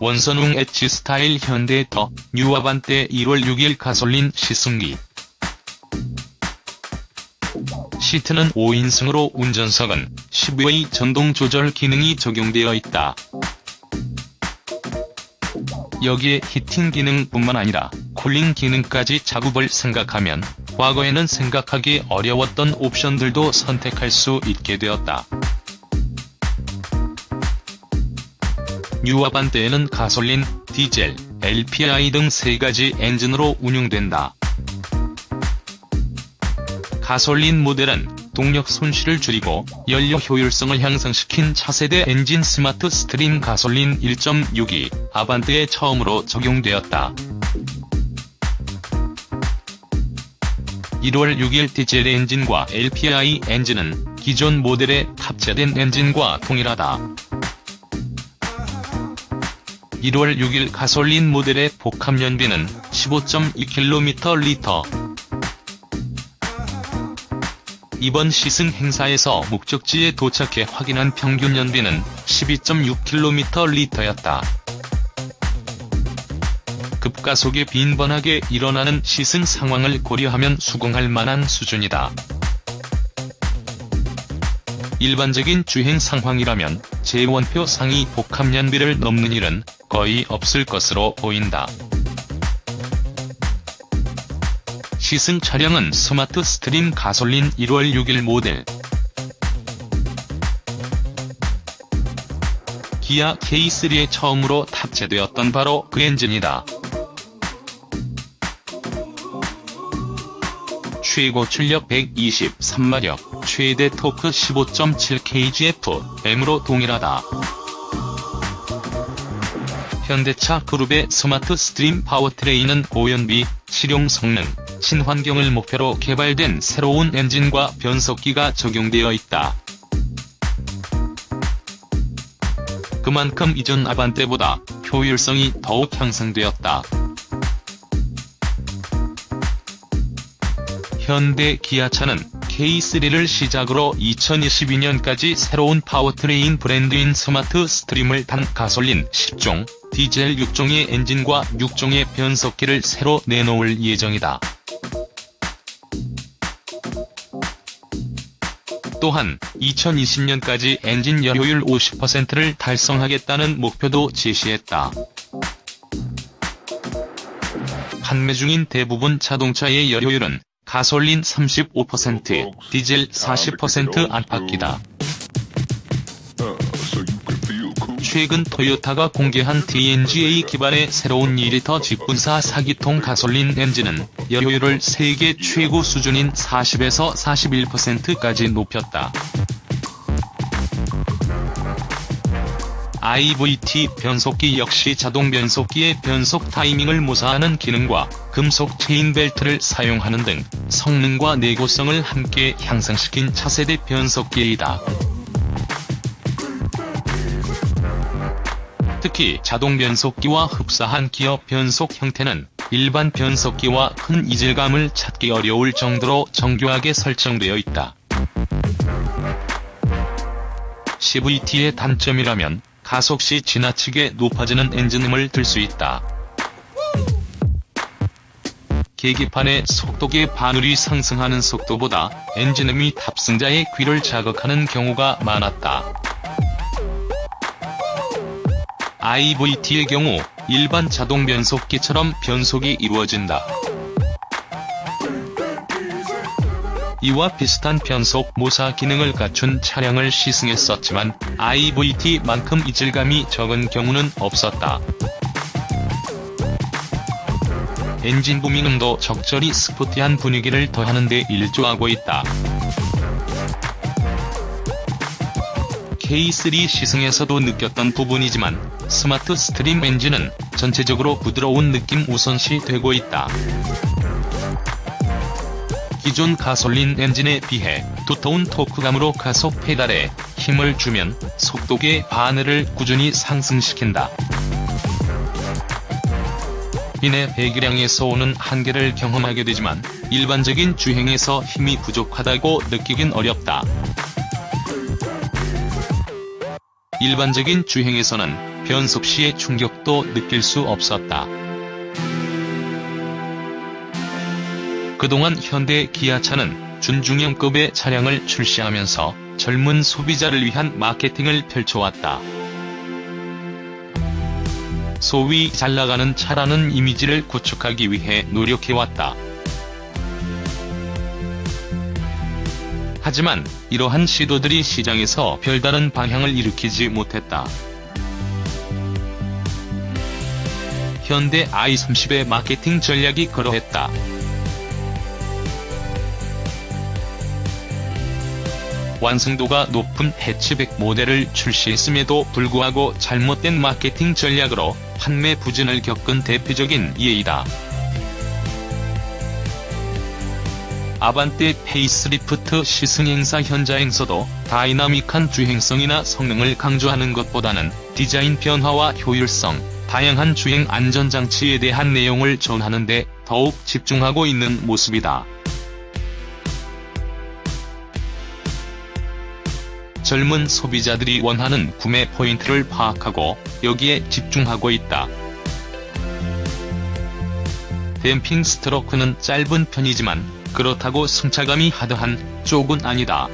원선웅 엣지 스타일 현대 더 뉴 아반떼 1월 6일 가솔린 시승기. 시트는 5인승으로 운전석은 10의 전동 조절 기능이 적용되어 있다. 여기에 히팅 기능뿐만 아니라 쿨링 기능까지 작업을 생각하면 과거에는 생각하기 어려웠던 옵션들도 선택할 수 있게 되었다. 뉴 아반떼에는 가솔린, 디젤, LPI 등 3가지 엔진으로 운용된다. 가솔린 모델은 동력 손실을 줄이고 연료 효율성을 향상시킨 차세대 엔진 스마트 스트림 가솔린 1.6이 아반떼에 처음으로 적용되었다. 1월 6일 디젤 엔진과 LPI 엔진은 기존 모델에 탑재된 엔진과 동일하다. 1월 6일 가솔린 모델의 복합연비는 15.2km/리터. 이번 시승 행사에서 목적지에 도착해 확인한 평균 연비는 12.6km/리터였다. 급가속이 빈번하게 일어나는 시승 상황을 고려하면 수긍할 만한 수준이다. 일반적인 주행 상황이라면 재원표 상위 복합연비를 넘는 일은 거의 없을 것으로 보인다. 시승 차량은 스마트 스트림 가솔린 1월 6일 모델. 기아 K3에 처음으로 탑재되었던 바로 그 엔진이다. 최고 출력 123마력, 최대 토크 15.7kgfm으로 동일하다. 현대차 그룹의 스마트 스트림 파워트레인은 고연비, 실용 성능, 친환경을 목표로 개발된 새로운 엔진과 변속기가 적용되어 있다. 그만큼 이전 아반떼보다 효율성이 더욱 향상되었다. 현대 기아차는 K3를 시작으로 2022년까지 새로운 파워트레인 브랜드인 스마트 스트림을 단 가솔린 10종, 디젤 6종의 엔진과 6종의 변속기를 새로 내놓을 예정이다. 또한 2020년까지 엔진 여효율 50%를 달성하겠다는 목표도 제시했다. 판매 중인 대부분 자동차의 여효율은 가솔린 35%, 디젤 40% 안팎이다. 최근 토요타가 공개한 TNGA 기반의 새로운 2리터 직분사 4기통 가솔린 엔진은 여효율을 세계 최고 수준인 40에서 41%까지 높였다. IVT 변속기 역시 자동 변속기의 변속 타이밍을 모사하는 기능과 금속 체인벨트를 사용하는 등 성능과 내구성을 함께 향상시킨 차세대 변속기이다. 특히 자동 변속기와 흡사한 기어 변속 형태는 일반 변속기와 큰 이질감을 찾기 어려울 정도로 정교하게 설정되어 있다. CVT의 단점이라면 가속 시 지나치게 높아지는 엔진음을 들 수 있다. 계기판의 속도계 바늘이 상승하는 속도보다 엔진음이 탑승자의 귀를 자극하는 경우가 많았다. IVT의 경우 일반 자동 변속기처럼 변속이 이루어진다. 이와 비슷한 변속 모사 기능을 갖춘 차량을 시승했었지만 IVT만큼 이질감이 적은 경우는 없었다. 엔진 부미능도 적절히 스포티한 분위기를 더하는 데 일조하고 있다. K3 시승에서도 느꼈던 부분이지만 스마트 스트림 엔진은 전체적으로 부드러운 느낌 우선시 되고 있다. 기존 가솔린 엔진에 비해 두터운 토크감으로 가속 페달에 힘을 주면 속도계 바늘을 꾸준히 상승시킨다. 이내 배기량에서 오는 한계를 경험하게 되지만 일반적인 주행에서 힘이 부족하다고 느끼긴 어렵다. 일반적인 주행에서는 변속 시의 충격도 느낄 수 없었다. 그동안 현대 기아차는 준중형급의 차량을 출시하면서 젊은 소비자를 위한 마케팅을 펼쳐왔다. 소위 잘나가는 차라는 이미지를 구축하기 위해 노력해왔다. 하지만 이러한 시도들이 시장에서 별다른 방향을 일으키지 못했다. 현대 i30의 마케팅 전략이 그러했다. 완성도가 높은 해치백 모델을 출시했음에도 불구하고 잘못된 마케팅 전략으로 판매 부진을 겪은 대표적인 예이다. 아반떼 페이스리프트 시승 행사 현장에서도 다이나믹한 주행성이나 성능을 강조하는 것보다는 디자인 변화와 효율성, 다양한 주행 안전장치에 대한 내용을 전하는 데 더욱 집중하고 있는 모습이다. 젊은 소비자들이 원하는 구매 포인트를 파악하고 여기에 집중하고 있다. 댐핑 스트로크는 짧은 편이지만 그렇다고 승차감이 하드한 쪽은 아니다.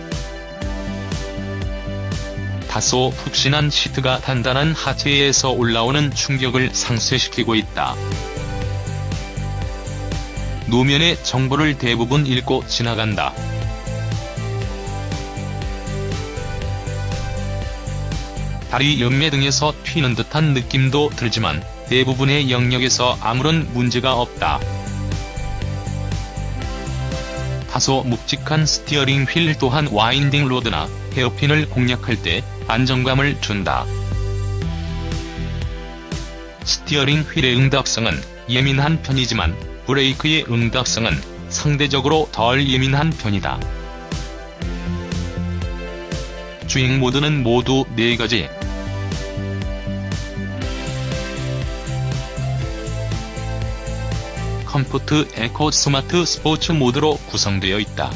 다소 푹신한 시트가 단단한 하체에서 올라오는 충격을 상쇄시키고 있다. 노면의 정보를 대부분 읽고 지나간다. 다리 옆매 등에서 튀는 듯한 느낌도 들지만 대부분의 영역에서 아무런 문제가 없다. 다소 묵직한 스티어링 휠 또한 와인딩 로드나 헤어핀을 공략할 때 안정감을 준다. 스티어링 휠의 응답성은 예민한 편이지만 브레이크의 응답성은 상대적으로 덜 예민한 편이다. 주행 모드는 모두 4가지. 컴포트, 에코, 스마트, 스포츠 모드로 구성되어 있다.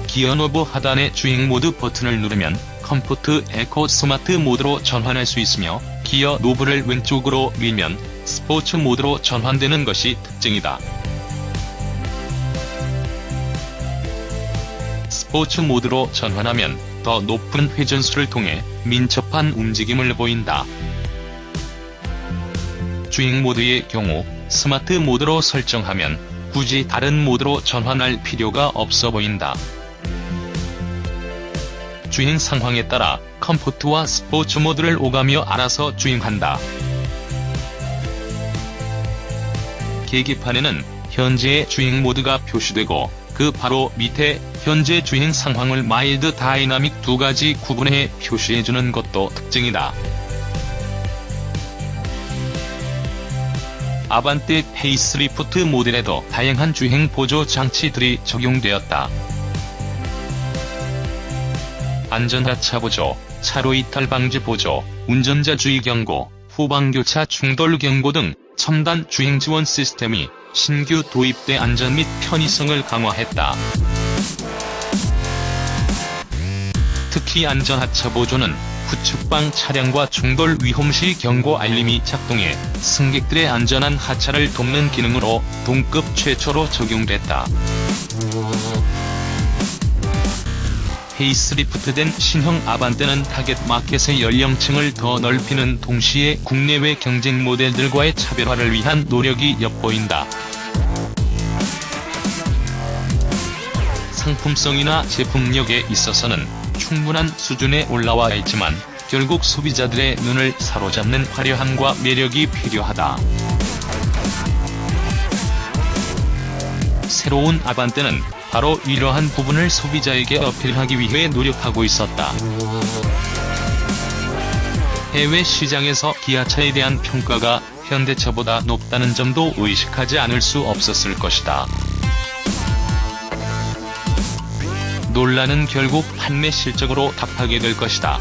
기어 노브 하단의 주행 모드 버튼을 누르면 컴포트, 에코, 스마트 모드로 전환할 수 있으며 기어 노브를 왼쪽으로 밀면 스포츠 모드로 전환되는 것이 특징이다. 스포츠 모드로 전환하면 더 높은 회전수를 통해 민첩한 움직임을 보인다. 주행 모드의 경우 스마트 모드로 설정하면 굳이 다른 모드로 전환할 필요가 없어 보인다. 주행 상황에 따라 컴포트와 스포츠 모드를 오가며 알아서 주행한다. 계기판에는 현재의 주행 모드가 표시되고 그 바로 밑에 현재 주행 상황을 마일드, 다이나믹 2가지 구분해 표시해주는 것도 특징이다. 아반떼 페이스리프트 모델에도 다양한 주행 보조 장치들이 적용되었다. 안전하차 보조, 차로 이탈 방지 보조, 운전자 주의 경고, 후방교차 충돌 경고 등 첨단 주행 지원 시스템이 신규 도입돼 안전 및 편의성을 강화했다. 특히 안전하차 보조는 후측방 차량과 충돌 위험 시 경고 알림이 작동해 승객들의 안전한 하차를 돕는 기능으로 동급 최초로 적용됐다. 페이스리프트된 신형 아반떼는 타겟 마켓의 연령층을 더 넓히는 동시에 국내외 경쟁 모델들과의 차별화를 위한 노력이 엿보인다. 상품성이나 제품력에 있어서는 충분한 수준에 올라와 있지만 결국 소비자들의 눈을 사로잡는 화려함과 매력이 필요하다. 새로운 아반떼는 바로 이러한 부분을 소비자에게 어필하기 위해 노력하고 있었다. 해외 시장에서 기아차에 대한 평가가 현대차보다 높다는 점도 의식하지 않을 수 없었을 것이다. 논란은 결국 판매 실적으로 답하게 될 것이다.